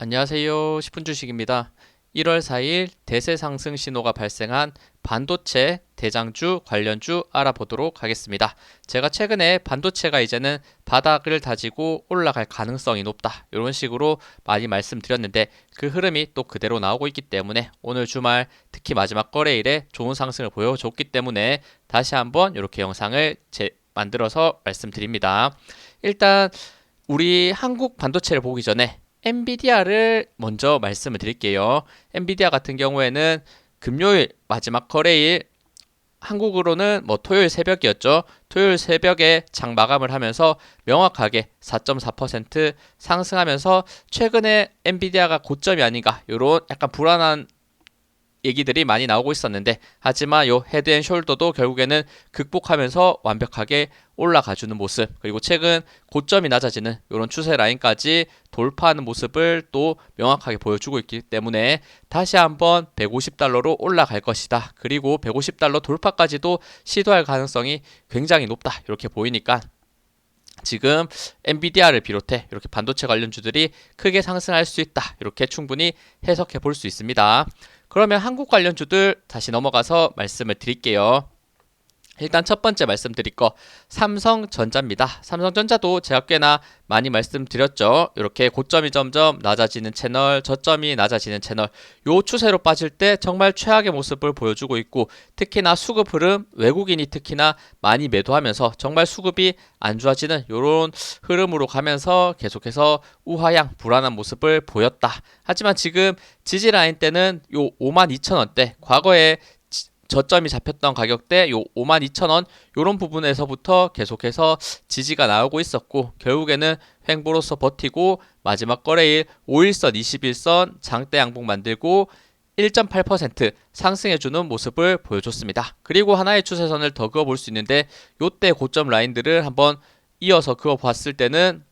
안녕하세요. 10분 주식입니다. 1월 4일 대세 상승 신호가 발생한 반도체 대장주 관련주 알아보도록 하겠습니다. 제가 최근에 반도체가 이제는 바닥을 다지고 올라갈 가능성이 높다, 이런 식으로 많이 말씀드렸는데 그 흐름이 또 그대로 나오고 있기 때문에 오늘 주말 특히 마지막 거래일에 좋은 상승을 보여줬기 때문에 다시 한번 이렇게 영상을 만들어서 말씀드립니다. 일단 우리 한국 반도체를 보기 전에 엔비디아를 먼저 말씀을 드릴게요. 엔비디아 같은 경우에는 금요일 마지막 거래일, 한국으로는 토요일 새벽이었죠. 토요일 새벽에 장 마감을 하면서 명확하게 4.4% 상승하면서 최근에 엔비디아가 고점이 아닌가, 이런 약간 불안한 얘기들이 많이 나오고 있었는데, 하지만 요 헤드앤숄더도 결국에는 극복하면서 완벽하게 올라가주는 모습, 그리고 최근 고점이 낮아지는 이런 추세 라인까지 돌파하는 모습을 또 명확하게 보여주고 있기 때문에 다시 한번 150달러로 올라갈 것이다, 그리고 150달러 돌파까지도 시도할 가능성이 굉장히 높다, 이렇게 보이니까 지금 엔비디아를 비롯해 이렇게 반도체 관련주들이 크게 상승할 수 있다, 이렇게 충분히 해석해 볼 수 있습니다. 그러면 한국 관련주들 다시 넘어가서 말씀을 드릴게요. 일단 첫 번째 말씀드릴 거 삼성전자입니다. 삼성전자도 제가 꽤나 많이 말씀드렸죠. 이렇게 고점이 점점 낮아지는 채널, 저점이 낮아지는 채널, 요 추세로 빠질 때 정말 최악의 모습을 보여주고 있고, 특히나 수급 흐름, 외국인이 특히나 많이 매도하면서 정말 수급이 안 좋아지는 이런 흐름으로 가면서 계속해서 우하향 불안한 모습을 보였다. 하지만 지금 지지 라인 때는 요 52,000원대, 과거에 저점이 잡혔던 가격대 요 52,000원 요런 부분에서부터 계속해서 지지가 나오고 있었고, 결국에는 횡보로서 버티고 마지막 거래일 5일선 21선 장대 양봉 만들고 1.8% 상승해주는 모습을 보여줬습니다. 그리고 하나의 추세선을 더 그어볼 수 있는데, 요때 고점 라인들을 한번 이어서 그어봤을 때는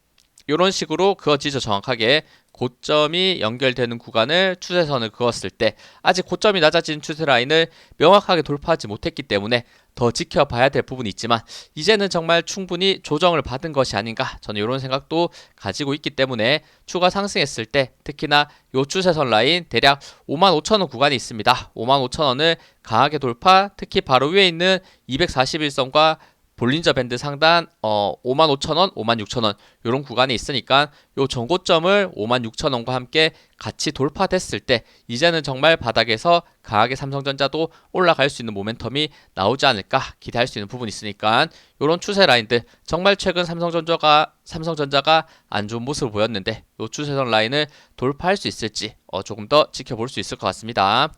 이런 식으로 그어지죠. 정확하게 고점이 연결되는 구간을 추세선을 그었을 때 아직 고점이 낮아진 추세 라인을 명확하게 돌파하지 못했기 때문에 더 지켜봐야 될 부분이 있지만, 이제는 정말 충분히 조정을 받은 것이 아닌가, 저는 이런 생각도 가지고 있기 때문에 추가 상승했을 때 특히나 요 추세선 라인 대략 55,000원 구간이 있습니다. 55,000원을 강하게 돌파, 특히 바로 위에 있는 241선과 볼린저 밴드 상단 55,000원, 56,000원 이런 구간이 있으니까 요 전고점을 56,000원과 함께 같이 돌파됐을 때 이제는 정말 바닥에서 강하게 삼성전자도 올라갈 수 있는 모멘텀이 나오지 않을까 기대할 수 있는 부분이 있으니까, 이런 추세 라인들 정말 최근 삼성전자가 안 좋은 모습을 보였는데 요 추세선 라인을 돌파할 수 있을지 조금 더 지켜볼 수 있을 것 같습니다.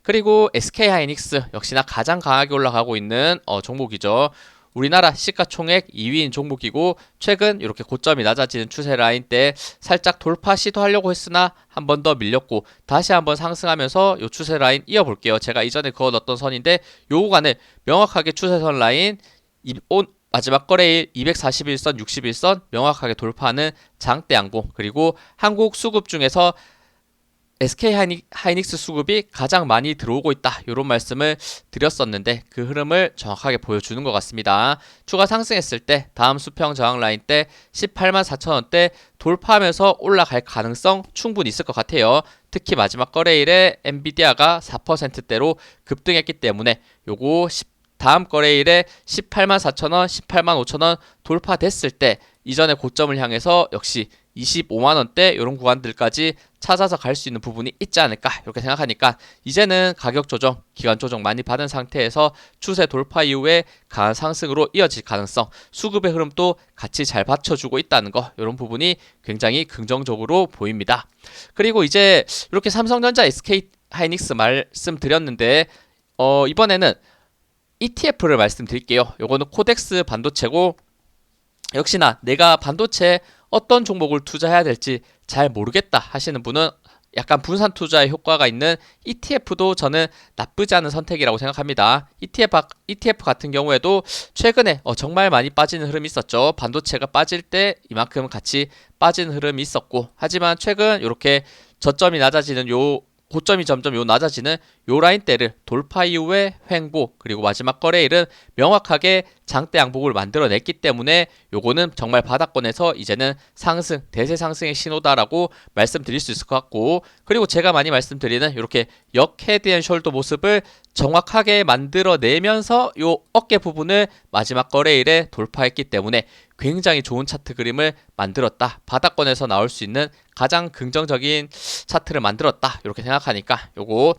그리고 SK하이닉스 역시나 가장 강하게 올라가고 있는 종목이죠. 우리나라 시가총액 2위인 종목이고, 최근 이렇게 고점이 낮아지는 추세 라인 때 살짝 돌파 시도하려고 했으나 한 번 더 밀렸고 다시 한번 상승하면서 이 추세 라인 이어볼게요. 제가 이전에 그어놨던 선인데 요 구간을 명확하게 추세선 라인 마지막 거래일 241선, 61선 명확하게 돌파하는 장대 양봉, 그리고 한국 수급 중에서 SK 하이닉스 수급이 가장 많이 들어오고 있다, 이런 말씀을 드렸었는데 그 흐름을 정확하게 보여주는 것 같습니다. 추가 상승했을 때 다음 수평 저항 라인 때 184,000원대 돌파하면서 올라갈 가능성 충분히 있을 것 같아요. 특히 마지막 거래일에 엔비디아가 4%대로 급등했기 때문에 요거 다음 거래일에 184,000원, 185,000원 돌파됐을 때 이전의 고점을 향해서 역시 25만원대 이런 구간들까지 찾아서 갈 수 있는 부분이 있지 않을까, 이렇게 생각하니까 이제는 가격 조정, 기간 조정 많이 받은 상태에서 추세 돌파 이후에 강한 상승으로 이어질 가능성, 수급의 흐름도 같이 잘 받쳐주고 있다는 거, 이런 부분이 굉장히 긍정적으로 보입니다. 그리고 이제 이렇게 삼성전자, SK 하이닉스 말씀드렸는데 이번에는 ETF를 말씀드릴게요. 요거는 코덱스 반도체고, 역시나 내가 반도체 어떤 종목을 투자해야 될지 잘 모르겠다 하시는 분은 약간 분산 투자에 효과가 있는 ETF도 저는 나쁘지 않은 선택이라고 생각합니다. ETF 같은 경우에도 최근에 정말 많이 빠지는 흐름이 있었죠. 반도체가 빠질 때 이만큼 같이 빠지는 흐름이 있었고, 하지만 최근 이렇게 저점이 낮아지는 요 고점이 점점 낮아지는 요 라인대를 돌파 이후에 횡보 그리고 마지막 거래일은 명확하게 장대 양봉을 만들어냈기 때문에 요거는 정말 바닥권에서 이제는 상승, 대세 상승의 신호다라고 말씀드릴 수 있을 것 같고, 그리고 제가 많이 말씀드리는 이렇게 역 헤드 앤 숄더 모습을 정확하게 만들어내면서 요 어깨 부분을 마지막 거래일에 돌파했기 때문에 굉장히 좋은 차트 그림을 만들었다. 바닥권에서 나올 수 있는 가장 긍정적인 차트를 만들었다. 이렇게 생각하니까 요거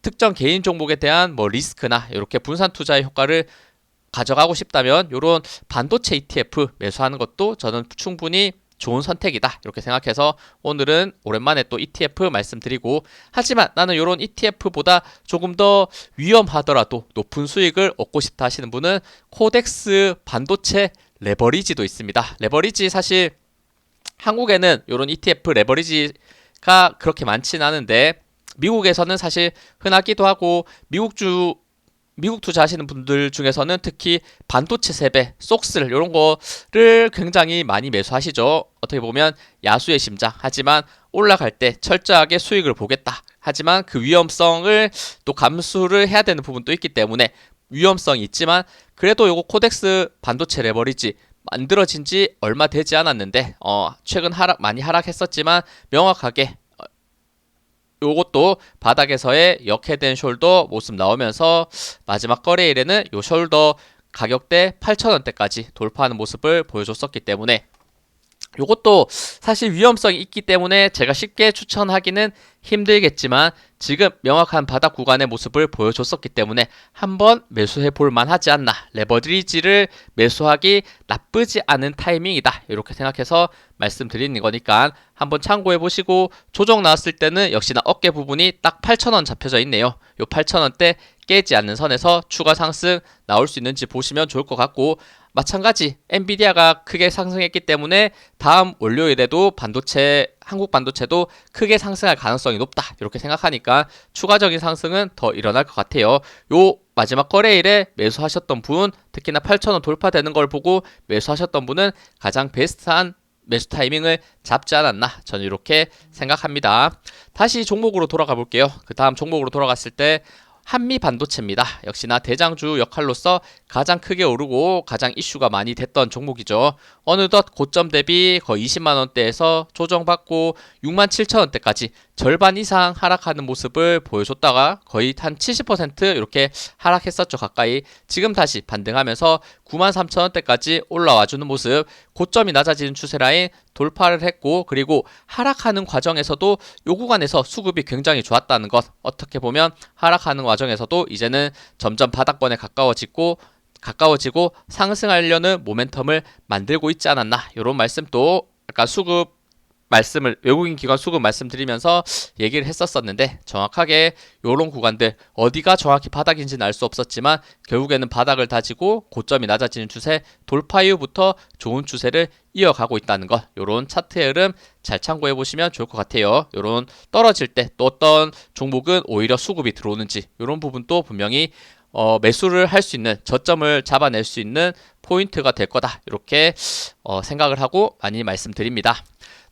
특정 개인 종목에 대한 뭐 리스크나 이렇게 분산 투자의 효과를 가져가고 싶다면 요런 반도체 ETF 매수하는 것도 저는 충분히 좋은 선택이다. 이렇게 생각해서 오늘은 오랜만에 또 ETF 말씀드리고, 하지만 나는 이런 ETF보다 조금 더 위험하더라도 높은 수익을 얻고 싶다 하시는 분은 코덱스 반도체 레버리지도 있습니다. 레버리지 사실 한국에는 이런 ETF 레버리지가 그렇게 많진 않은데 미국에서는 사실 흔하기도 하고, 미국 투자하시는 분들 중에서는 특히 반도체 세배, 속슬 이런 거를 굉장히 많이 매수하시죠. 어떻게 보면 야수의 심장. 하지만 올라갈 때 철저하게 수익을 보겠다. 하지만 그 위험성을 또 감수를 해야 되는 부분도 있기 때문에 위험성이 있지만, 그래도 요거 코덱스 반도체 레버리지 만들어진 지 얼마 되지 않았는데 최근 많이 하락했었지만 명확하게 요것도 바닥에서의 역헤드 앤 숄더 모습 나오면서 마지막 거래일에는 요 숄더 가격대 8,000원대까지 돌파하는 모습을 보여줬었기 때문에 요것도 사실 위험성이 있기 때문에 제가 쉽게 추천하기는 힘들겠지만 지금 명확한 바닥 구간의 모습을 보여줬었기 때문에 한번 매수해 볼 만하지 않나, 레버리지를 매수하기 나쁘지 않은 타이밍이다 이렇게 생각해서 말씀드리는 거니까 한번 참고해 보시고, 조정 나왔을 때는 역시나 어깨 부분이 딱 8,000원 잡혀져 있네요. 요 8,000원대 깨지 않는 선에서 추가 상승 나올 수 있는지 보시면 좋을 것 같고, 마찬가지 엔비디아가 크게 상승했기 때문에 다음 월요일에도 한국 반도체도 크게 상승할 가능성이 높다 이렇게 생각하니까 추가적인 상승은 더 일어날 것 같아요. 요 마지막 거래일에 매수하셨던 분, 특히나 8,000원 돌파되는 걸 보고 매수하셨던 분은 가장 베스트한 매수 타이밍을 잡지 않았나, 저는 이렇게 생각합니다. 다시 종목으로 돌아가 볼게요. 그 다음 종목으로 돌아갔을 때 한미 반도체입니다. 역시나 대장주 역할로서 가장 크게 오르고 가장 이슈가 많이 됐던 종목이죠. 어느덧 고점 대비 거의 20만원대에서 조정받고 67,000원대까지 절반 이상 하락하는 모습을 보여줬다가 거의 한 70% 이렇게 하락했었죠. 가까이. 지금 다시 반등하면서 93,000원대까지 올라와주는 모습, 고점이 낮아지는 추세라인 돌파를 했고, 그리고 하락하는 과정에서도 요 구간에서 수급이 굉장히 좋았다는 것, 어떻게 보면 하락하는 과정에서도 이제는 점점 바닥권에 가까워지고 상승하려는 모멘텀을 만들고 있지 않았나, 이런 말씀도 약간 외국인 기관 수급 말씀드리면서 얘기를 했었었는데, 정확하게 요런 구간들 어디가 정확히 바닥인지는 알 수 없었지만 결국에는 바닥을 다지고 고점이 낮아지는 추세, 돌파 이후부터 좋은 추세를 이어가고 있다는 것, 요런 차트의 흐름 잘 참고해 보시면 좋을 것 같아요. 요런 떨어질 때 또 어떤 종목은 오히려 수급이 들어오는지, 요런 부분도 분명히 매수를 할 수 있는, 저점을 잡아낼 수 있는 포인트가 될 거다 이렇게 생각을 하고 많이 말씀드립니다.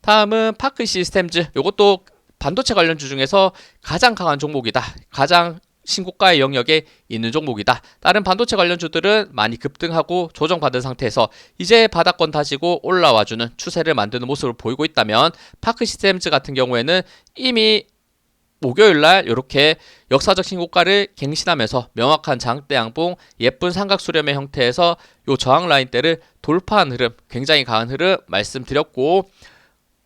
다음은 파크 시스템즈. 이것도 반도체 관련주 중에서 가장 강한 종목이다, 가장 신고가의 영역에 있는 종목이다. 다른 반도체 관련주들은 많이 급등하고 조정받은 상태에서 이제 바닥권 다지고 올라와주는 추세를 만드는 모습을 보이고 있다면, 파크 시스템즈 같은 경우에는 이미 목요일날 이렇게 역사적 신고가를 갱신하면서 명확한 장대 양봉, 예쁜 삼각 수렴의 형태에서 요 저항 라인대를 돌파한 흐름, 굉장히 강한 흐름 말씀드렸고,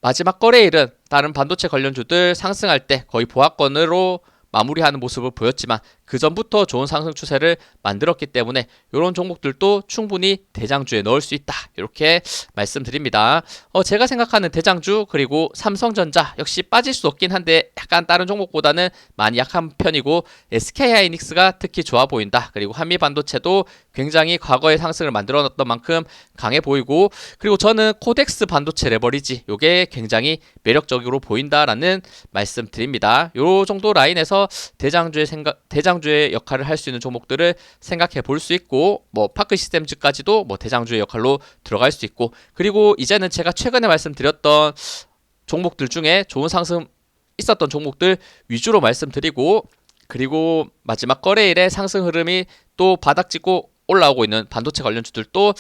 마지막 거래일은 다른 반도체 관련주들 상승할 때 거의 보합권으로 마무리하는 모습을 보였지만 그 전부터 좋은 상승 추세를 만들었기 때문에 이런 종목들도 충분히 대장주에 넣을 수 있다 이렇게 말씀드립니다. 제가 생각하는 대장주, 그리고 삼성전자 역시 빠질 수 없긴 한데 약간 다른 종목보다는 많이 약한 편이고, SK하이닉스가 특히 좋아 보인다. 그리고 한미반도체도 굉장히 과거의 상승을 만들어 놨던 만큼 강해 보이고, 그리고 저는 코덱스 반도체 레버리지 요게 굉장히 매력적으로 보인다라는 말씀드립니다. 요 정도 라인에서 대장주의 역할을 할 수 있는 종목들을 생각해 볼 수 있고, 뭐 파크 시스템즈까지도 뭐 대장주의 역할로 들어갈 수 있고, 그리고 이제는 제가 최근에 말씀드렸던 종목들 중에 좋은 상승 있었던 종목들 위주로 말씀드리고, 그리고 마지막 거래일에 상승 흐름이 또 바닥 찍고 올라오고 있는 반도체 관련주들도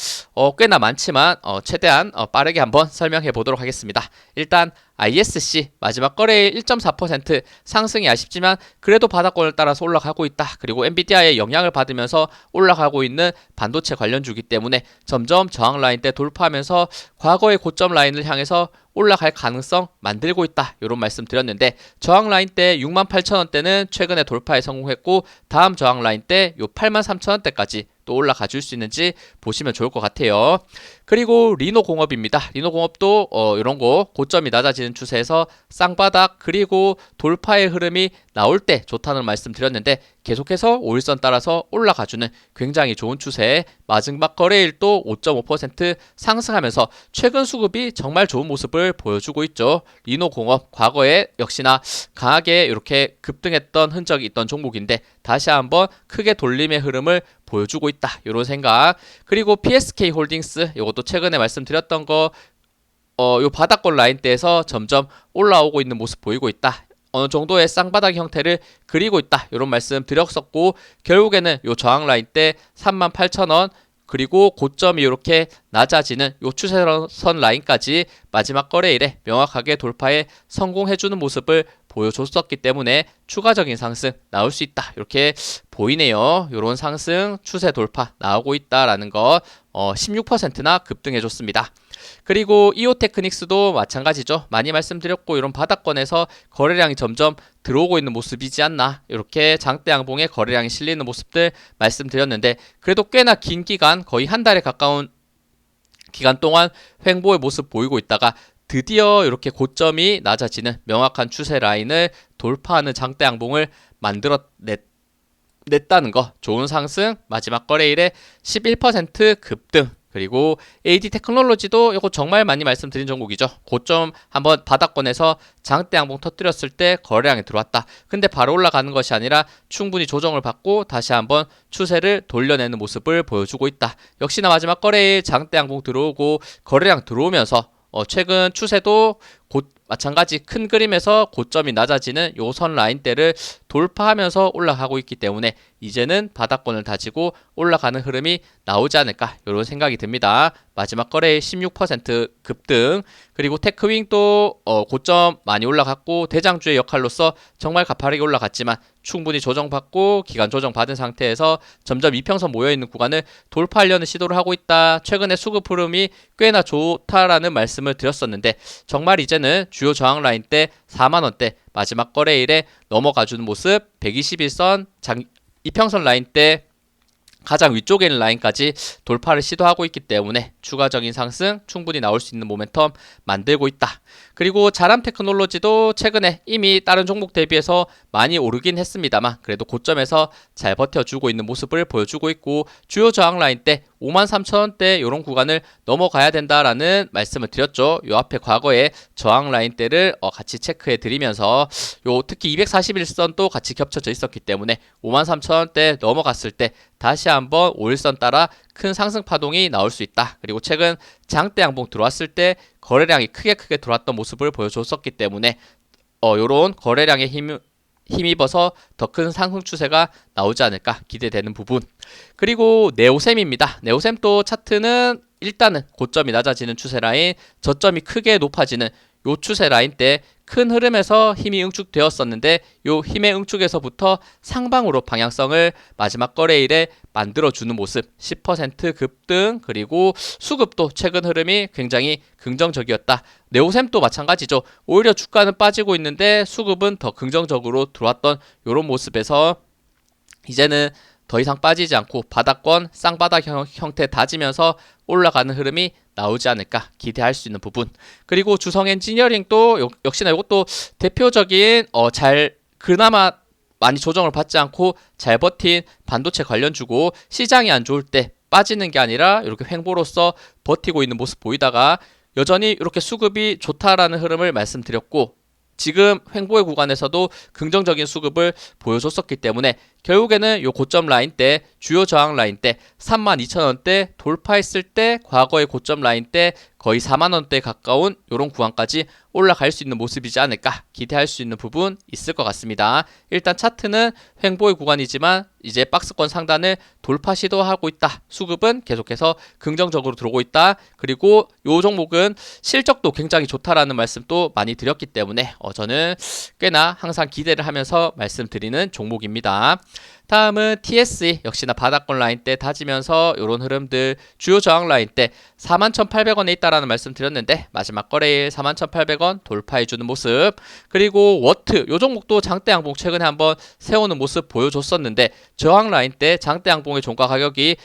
꽤나 많지만 최대한 빠르게 한번 설명해 보도록 하겠습니다. 일단 ISC 마지막 거래일 1.4% 상승이 아쉽지만 그래도 바닥권을 따라서 올라가고 있다. 그리고 엔비디아의 영향을 받으면서 올라가고 있는 반도체 관련주이기 때문에 점점 저항 라인대 돌파하면서 과거의 고점 라인을 향해서 올라갈 가능성 만들고 있다. 이런 말씀 드렸는데, 저항 라인대 68,000원대는 최근에 돌파에 성공했고, 다음 저항 라인대 요 83,000원대까지 또 올라가 줄 수 있는지 보시면 좋을 것 같아요. 그리고 리노공업입니다. 리노공업도 이런 거 고점이 낮아지는 추세에서 쌍바닥 그리고 돌파의 흐름이 나올 때 좋다는 말씀 드렸는데, 계속해서 5일선 따라서 올라가주는 굉장히 좋은 추세, 마지막 거래일도 5.5% 상승하면서 최근 수급이 정말 좋은 모습을 보여주고 있죠. 리노공업 과거에 역시나 강하게 이렇게 급등했던 흔적이 있던 종목인데 다시 한번 크게 돌림의 흐름을 보여주고 있다. 이런 생각. 그리고 PSK홀딩스 이것도 최근에 말씀드렸던 거 요 바닥권 라인대에서 점점 올라오고 있는 모습 보이고 있다. 어느 정도의 쌍바닥 형태를 그리고 있다. 이런 말씀 드렸었고, 결국에는 요 저항 라인대 38,000원 그리고 고점이 이렇게 낮아지는 요 추세선 라인까지 마지막 거래일에 명확하게 돌파에 성공해주는 모습을 보여줬었기 때문에 추가적인 상승 나올 수 있다. 이렇게 보이네요. 이런 상승 추세 돌파 나오고 있다라는 거 16%나 급등해줬습니다. 그리고 이오테크닉스도 마찬가지죠. 많이 말씀드렸고, 이런 바닥권에서 거래량이 점점 들어오고 있는 모습이지 않나, 이렇게 장대 양봉에 거래량이 실리는 모습들 말씀드렸는데, 그래도 꽤나 긴 기간, 거의 한 달에 가까운 기간 동안 횡보의 모습 보이고 있다가 드디어 이렇게 고점이 낮아지는 명확한 추세 라인을 돌파하는 장대 양봉을 냈다는 거, 좋은 상승, 마지막 거래일에 11% 급등. 그리고 AD 테크놀로지도 이거 정말 많이 말씀드린 종목이죠. 고점 한번 바닥권에서 장대 양봉 터뜨렸을 때 거래량이 들어왔다. 근데 바로 올라가는 것이 아니라 충분히 조정을 받고 다시 한번 추세를 돌려내는 모습을 보여주고 있다. 역시나 마지막 거래일 장대 양봉 들어오고 거래량 들어오면서 최근 추세도 마찬가지 큰 그림에서 고점이 낮아지는 요 선 라인대를 돌파하면서 올라가고 있기 때문에 이제는 바닥권을 다지고 올라가는 흐름이 나오지 않을까, 이런 생각이 듭니다. 마지막 거래일 16% 급등. 그리고 테크윙도 고점 많이 올라갔고 대장주의 역할로서 정말 가파르게 올라갔지만 충분히 조정받고 기간 조정 받은 상태에서 점점 이평선 모여있는 구간을 돌파하려는 시도를 하고 있다. 최근에 수급 흐름이 꽤나 좋다라는 말씀을 드렸었는데, 정말 이제는 주요 저항 라인대 4만원대 마지막 거래일에 넘어가주는 모습, 121선 이평선 라인대 가장 위쪽에 있는 라인까지 돌파를 시도하고 있기 때문에 추가적인 상승 충분히 나올 수 있는 모멘텀 만들고 있다. 그리고 자람 테크놀로지도 최근에 이미 다른 종목 대비해서 많이 오르긴 했습니다만 그래도 고점에서 잘 버텨주고 있는 모습을 보여주고 있고, 주요 저항 라인대 53,000원대 이런 구간을 넘어가야 된다라는 말씀을 드렸죠. 요 앞에 과거에 저항 라인대를 같이 체크해 드리면서 요 특히 241선도 같이 겹쳐져 있었기 때문에 53,000원대 넘어갔을 때 다시 한번 5일선 따라 큰 상승 파동이 나올 수 있다. 그리고 최근 장대 양봉 들어왔을 때 거래량이 크게 들어왔던 모습을 보여줬었기 때문에 요런 거래량에 힘입어서 더 큰 상승 추세가 나오지 않을까 기대되는 부분. 그리고 네오셈입니다. 네오셈도 차트는 일단은 고점이 낮아지는 추세 라인, 저점이 크게 높아지는 요 추세 라인 때 큰 흐름에서 힘이 응축되었었는데, 요 힘의 응축에서부터 상방으로 방향성을 마지막 거래일에 만들어주는 모습, 10% 급등. 그리고 수급도 최근 흐름이 굉장히 긍정적이었다. 네오셈도 마찬가지죠. 오히려 주가는 빠지고 있는데 수급은 더 긍정적으로 들어왔던 요런 모습에서 이제는 더 이상 빠지지 않고 바닥권 쌍바닥 형태 다지면서 올라가는 흐름이 나오지 않을까 기대할 수 있는 부분. 그리고 주성 엔지니어링도 역시나 이것도 대표적인 그나마 많이 조정을 받지 않고 잘 버틴 반도체 관련주고, 시장이 안 좋을 때 빠지는 게 아니라 이렇게 횡보로서 버티고 있는 모습 보이다가 여전히 이렇게 수급이 좋다라는 흐름을 말씀드렸고, 지금 횡보의 구간에서도 긍정적인 수급을 보여줬었기 때문에 결국에는 요 고점 라인 때, 주요 저항 라인 때 32,000원대 돌파했을 때 과거의 고점 라인 때 거의 4만원대 가까운 요런 구간까지 올라갈 수 있는 모습이지 않을까 기대할 수 있는 부분 있을 것 같습니다. 일단 차트는 횡보의 구간이지만 이제 박스권 상단을 돌파 시도하고 있다. 수급은 계속해서 긍정적으로 들어오고 있다. 그리고 이 종목은 실적도 굉장히 좋다라는 말씀도 많이 드렸기 때문에 저는 꽤나 항상 기대를 하면서 말씀드리는 종목입니다. 다음은 TSE 역시나 바닥권 라인대 다지면서 이런 흐름들 주요 저항 라인대 41,800원에 있다라는 말씀 드렸는데 마지막 거래일 41,800원 돌파해주는 모습. 그리고 워트 요 종목도 장대 양봉 최근에 한번 세우는 모습 보여줬었는데 저항 라인대 장대 양봉의 종가 가격이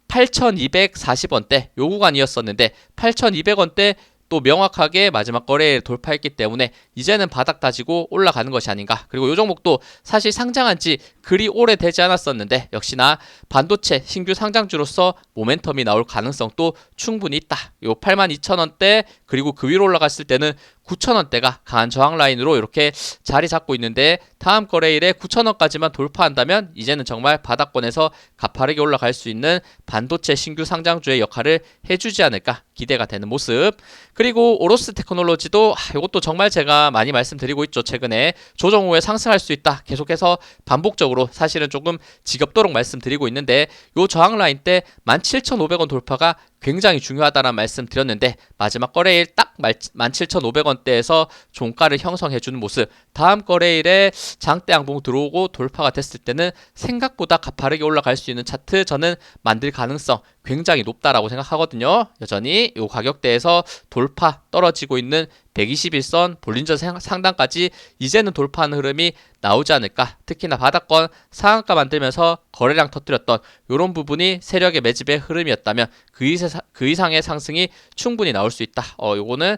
8,240원대 요 구간이었었는데 8,200원대 또 명확하게 마지막 거래일 돌파했기 때문에 이제는 바닥 다지고 올라가는 것이 아닌가. 그리고 이 종목도 사실 상장한 지 그리 오래되지 않았었는데 역시나 반도체 신규 상장주로서 모멘텀이 나올 가능성도 충분히 있다. 요 82,000원대 그리고 그 위로 올라갔을 때는 9,000원대가 강한 저항 라인으로 이렇게 자리 잡고 있는데 다음 거래일에 9,000원까지만 돌파한다면 이제는 정말 바닥권에서 가파르게 올라갈 수 있는 반도체 신규 상장주의 역할을 해주지 않을까 기대가 되는 모습. 그리고 오로스 테크놀로지도 이것도 정말 제가 많이 말씀드리고 있죠. 최근에 조정 후에 상승할 수 있다. 계속해서 반복적으로 사실은 조금 지겹도록 말씀드리고 있는데 요 저항 라인 때 17,500원 돌파가 굉장히 중요하다는 말씀 드렸는데 마지막 거래일 딱 17,500원대에서 종가를 형성해주는 모습. 다음 거래일에 장대 양봉 들어오고 돌파가 됐을 때는 생각보다 가파르게 올라갈 수 있는 차트 저는 만들 가능성 굉장히 높다라고 생각하거든요. 여전히 이 가격대에서 돌파 떨어지고 있는 121선 볼린저 상단까지 이제는 돌파하는 흐름이 나오지 않을까. 특히나 바닥권 상한가 만들면서 거래량 터뜨렸던 이런 부분이 세력의 매집의 흐름이었다면 그 이상의 상승이 충분히 나올 수 있다. 요거는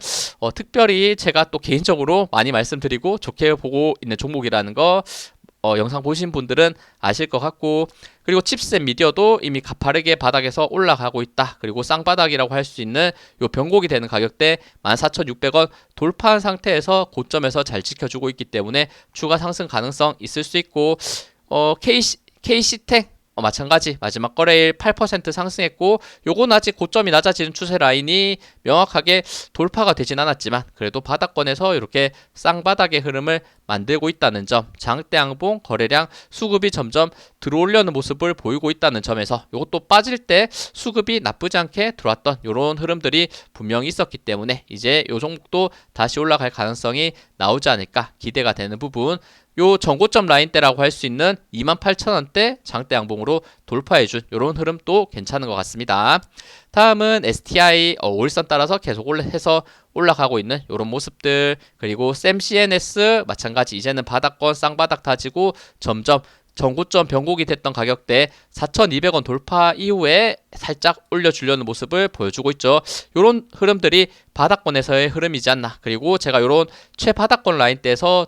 특별히 제가 또 개인적으로 많이 말씀드리고 좋게 보고 있는 종목이라는 거 영상 보신 분들은 아실 것 같고, 그리고 칩셋 미디어도 이미 가파르게 바닥에서 올라가고 있다. 그리고 쌍바닥이라고 할 수 있는 요 변곡이 되는 가격대 14,600원 돌파한 상태에서 고점에서 잘 지켜주고 있기 때문에 추가 상승 가능성 있을 수 있고, KC텍 마찬가지 마지막 거래일 8% 상승했고, 요건 아직 고점이 낮아지는 추세 라인이 명확하게 돌파가 되진 않았지만 그래도 바닥권에서 이렇게 쌍바닥의 흐름을 만들고 있다는 점, 장대 양봉 거래량 수급이 점점 들어오려는 모습을 보이고 있다는 점에서 이것도 빠질 때 수급이 나쁘지 않게 들어왔던 이런 흐름들이 분명히 있었기 때문에 이제 요 종목도 다시 올라갈 가능성이 나오지 않을까 기대가 되는 부분. 요 전고점 라인대라고 할 수 있는 28,000원대 장대 양봉으로 돌파해준 이런 흐름도 괜찮은 것 같습니다. 다음은 STI 5일선 따라서 계속 해서 올라가고 있는 이런 모습들. 그리고 샘CNS 마찬가지 이제는 바닥권 쌍바닥 다지고 점점 전고점 변곡이 됐던 가격대 4,200원 돌파 이후에 살짝 올려주려는 모습을 보여주고 있죠. 이런 흐름들이 바닥권에서의 흐름이지 않나. 그리고 제가 이런 최바닥권 라인대에서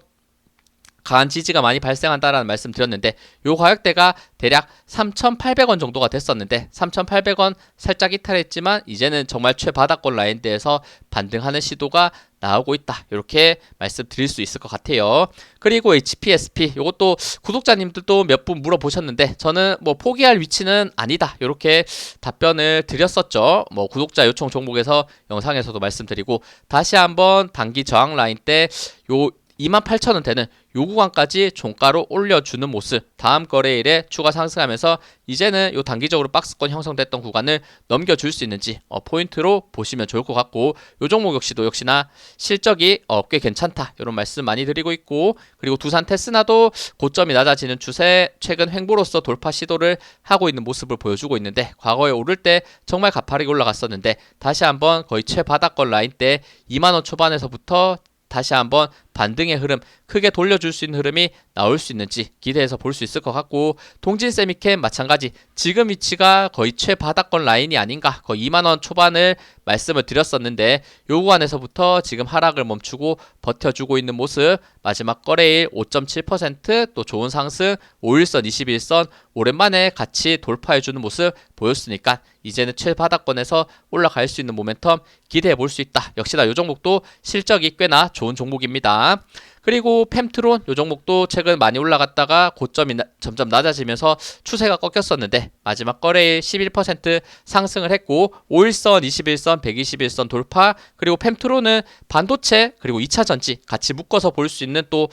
강한 지지가 많이 발생한다라는 말씀 드렸는데 요 가격대가 대략 3,800원 정도가 됐었는데 3,800원 살짝 이탈했지만 이제는 정말 최바닥권 라인대에서 반등하는 시도가 나오고 있다. 이렇게 말씀드릴 수 있을 것 같아요. 그리고 HPSP 이것도 구독자님들도 몇 분 물어보셨는데 저는 뭐 포기할 위치는 아니다. 이렇게 답변을 드렸었죠. 뭐 구독자 요청 종목에서 영상에서도 말씀드리고 다시 한번 단기 저항 라인 때 요 28,000원대는 요 구간까지 종가로 올려주는 모습. 다음 거래일에 추가 상승하면서 이제는 요 단기적으로 박스권 형성됐던 구간을 넘겨줄 수 있는지 포인트로 보시면 좋을 것 같고, 요 종목 역시나 실적이 꽤 괜찮다 이런 말씀 많이 드리고 있고, 그리고 두산 테스나도 고점이 낮아지는 추세 최근 횡보로서 돌파 시도를 하고 있는 모습을 보여주고 있는데 과거에 오를 때 정말 가파르게 올라갔었는데 다시 한번 거의 최바닥권 라인 때 2만원 초반에서부터 다시 한번 반등의 흐름, 크게 돌려줄 수 있는 흐름이 나올 수 있는지 기대해서 볼 수 있을 것 같고, 동진 세미캠 마찬가지 지금 위치가 거의 최바닥권 라인이 아닌가, 거의 2만원 초반을 말씀을 드렸었는데 요 구간에서부터 지금 하락을 멈추고 버텨주고 있는 모습. 마지막 거래일 5.7% 또 좋은 상승, 5일선 21선 오랜만에 같이 돌파해주는 모습 보였으니까 이제는 최바닥권에서 올라갈 수 있는 모멘텀 기대해 볼 수 있다. 역시나 요 종목도 실적이 꽤나 좋은 종목입니다. 있습니다. 그리고 펨트론 요 종목도 최근 많이 올라갔다가 고점이 점점 낮아지면서 추세가 꺾였었는데 마지막 거래일 11% 상승을 했고 5일선, 21선, 121선 돌파. 그리고 펨트론은 반도체 그리고 2차 전지 같이 묶어서 볼 수 있는 또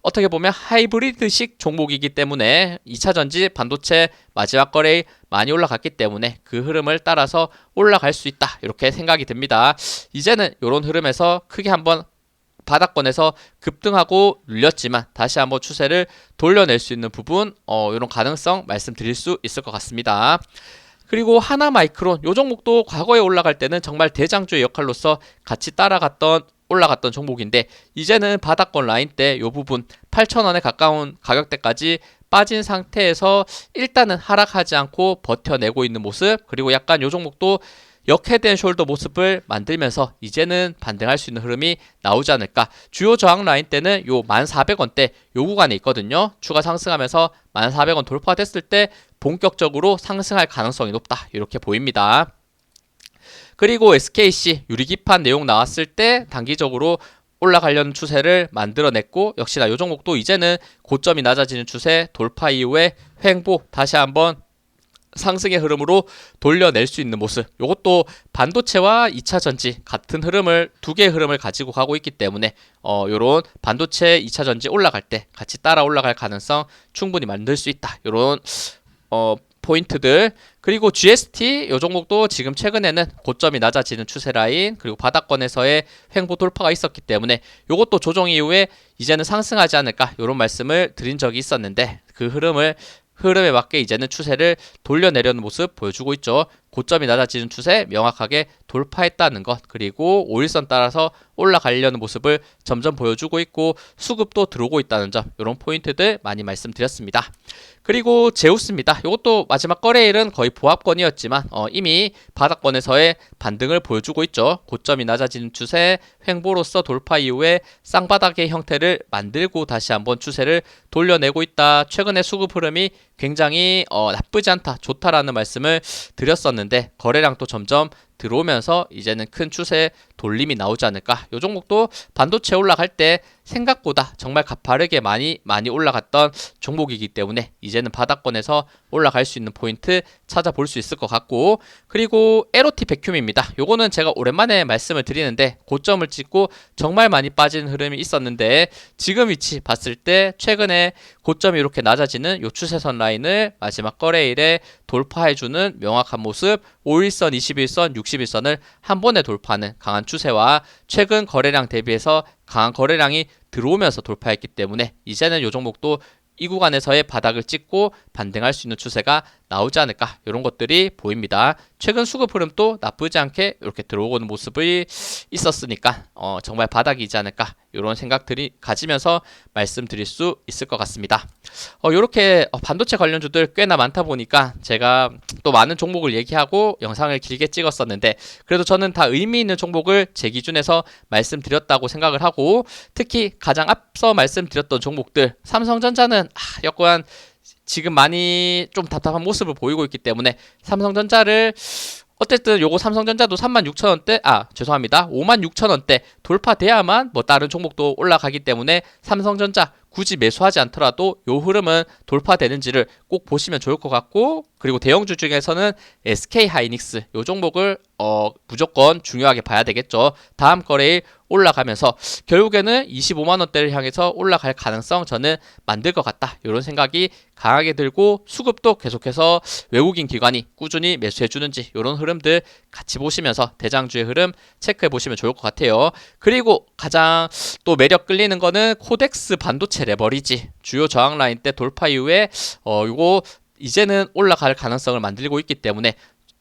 어떻게 보면 하이브리드식 종목이기 때문에 2차 전지, 반도체 마지막 거래일 많이 올라갔기 때문에 그 흐름을 따라서 올라갈 수 있다 이렇게 생각이 듭니다. 이제는 이런 흐름에서 크게 한번 바닥권에서 급등하고 눌렸지만 다시 한번 추세를 돌려낼 수 있는 부분 이런 가능성 말씀드릴 수 있을 것 같습니다. 그리고 하나마이크론 요 종목도 과거에 올라갈 때는 정말 대장주의 역할로서 같이 올라갔던 종목인데 이제는 바닥권 라인 때 요 부분 8,000원에 가까운 가격대까지 빠진 상태에서 일단은 하락하지 않고 버텨내고 있는 모습. 그리고 약간 요 종목도 역헤드앤숄더 모습을 만들면서 이제는 반등할 수 있는 흐름이 나오지 않을까. 주요 저항 라인 때는 요 1,400원대 요 구간에 있거든요. 추가 상승하면서 1,400원 돌파됐을 때 본격적으로 상승할 가능성이 높다 이렇게 보입니다. 그리고 SKC 유리기판 내용 나왔을 때 단기적으로 올라가려는 추세를 만들어냈고 역시나 요 종목도 이제는 고점이 낮아지는 추세 돌파 이후에 횡보 다시 한번 상승의 흐름으로 돌려낼 수 있는 모습. 요것도 반도체와 2차 전지 같은 흐름을 두 개의 흐름을 가지고 가고 있기 때문에 요런 반도체 2차 전지 올라갈 때 같이 따라 올라갈 가능성 충분히 만들 수 있다. 요런 포인트들. 그리고 GST 요 종목도 지금 최근에는 고점이 낮아지는 추세 라인 그리고 바닥권에서의 횡보 돌파가 있었기 때문에 요것도 조정 이후에 이제는 상승하지 않을까 요런 말씀을 드린 적이 있었는데 그 흐름에 맞게 이제는 추세를 돌려내려는 모습 보여주고 있죠. 고점이 낮아지는 추세 명확하게 돌파했다는 것 그리고 5일선 따라서 올라가려는 모습을 점점 보여주고 있고 수급도 들어오고 있다는 점 이런 포인트들 많이 말씀드렸습니다. 그리고 제우스입니다. 이것도 마지막 거래일은 거의 보합권이었지만 이미 바닥권에서의 반등을 보여주고 있죠. 고점이 낮아지는 추세 횡보로서 돌파 이후에 쌍바닥의 형태를 만들고 다시 한번 추세를 돌려내고 있다. 최근의 수급 흐름이 굉장히 나쁘지 않다 좋다라는 말씀을 드렸었는데 거래량도 점점 들어오면서 이제는 큰 추세 돌림이 나오지 않을까. 이 종목도 반도체 올라갈 때 생각보다 정말 가파르게 많이 올라갔던 종목이기 때문에 이제는 바닥권에서 올라갈 수 있는 포인트 찾아볼 수 있을 것 같고 그리고 LOT 백큐미입니다. 요거는 제가 오랜만에 말씀을 드리는데 고점을 찍고 정말 많이 빠진 흐름이 있었는데 지금 위치 봤을 때 최근에 고점이 이렇게 낮아지는 요 추세선 라인을 마지막 거래일에 돌파해주는 명확한 모습 5일선, 21선, 61선을 한 번에 돌파하는 강한 추세와 최근 거래량 대비해서 강한 거래량이 들어오면서 돌파했기 때문에 이제는 이 종목도 이 구간에서의 바닥을 찍고 반등할 수 있는 추세가 나오지 않을까 이런 것들이 보입니다. 최근 수급 흐름도 나쁘지 않게 이렇게 들어오는 모습이 있었으니까 정말 바닥이지 않을까 이런 생각들이 가지면서 말씀드릴 수 있을 것 같습니다. 이렇게 반도체 관련주들 꽤나 많다 보니까 제가 또 많은 종목을 얘기하고 영상을 길게 찍었었는데 그래도 저는 다 의미 있는 종목을 제 기준에서 말씀드렸다고 생각을 하고 특히 가장 앞서 말씀드렸던 종목들 삼성전자는 약간 지금 많이 좀 답답한 모습을 보이고 있기 때문에 삼성전자를 어쨌든 요거 삼성전자도 36,000원대 죄송합니다 56,000원대 돌파돼야만 뭐 다른 종목도 올라가기 때문에 삼성전자 굳이 매수하지 않더라도 요 흐름은 돌파되는지를 꼭 보시면 좋을 것 같고 그리고 대형주 중에서는 SK하이닉스 요 종목을 무조건 중요하게 봐야 되겠죠. 다음 거래일 올라가면서 결국에는 25만원대를 향해서 올라갈 가능성 저는 만들 것 같다. 이런 생각이 강하게 들고 수급도 계속해서 외국인 기관이 꾸준히 매수해주는지 이런 흐름들 같이 보시면서 대장주의 흐름 체크해 보시면 좋을 것 같아요. 그리고 가장 또 매력 끌리는 거는 코덱스 반도체 레버리지 주요 저항 라인 때 돌파 이후에 요거 이제는 올라갈 가능성을 만들고 있기 때문에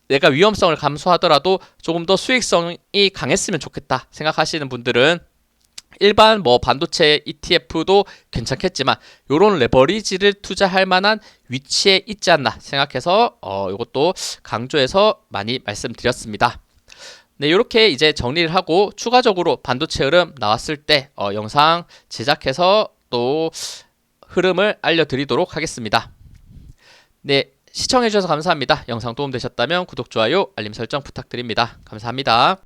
내가 위험성을 감수하더라도 조금 더 수익성이 강했으면 좋겠다 생각하시는 분들은 일반 뭐 반도체 ETF도 괜찮겠지만 요런 레버리지를 투자할 만한 위치에 있지 않나 생각해서 이것도 강조해서 많이 말씀드렸습니다. 네, 이렇게 이제 정리를 하고 추가적으로 반도체 흐름 나왔을 때 영상 제작해서 또 흐름을 알려드리도록 하겠습니다. 네, 시청해주셔서 감사합니다. 영상 도움되셨다면 구독, 좋아요, 알림 설정 부탁드립니다. 감사합니다.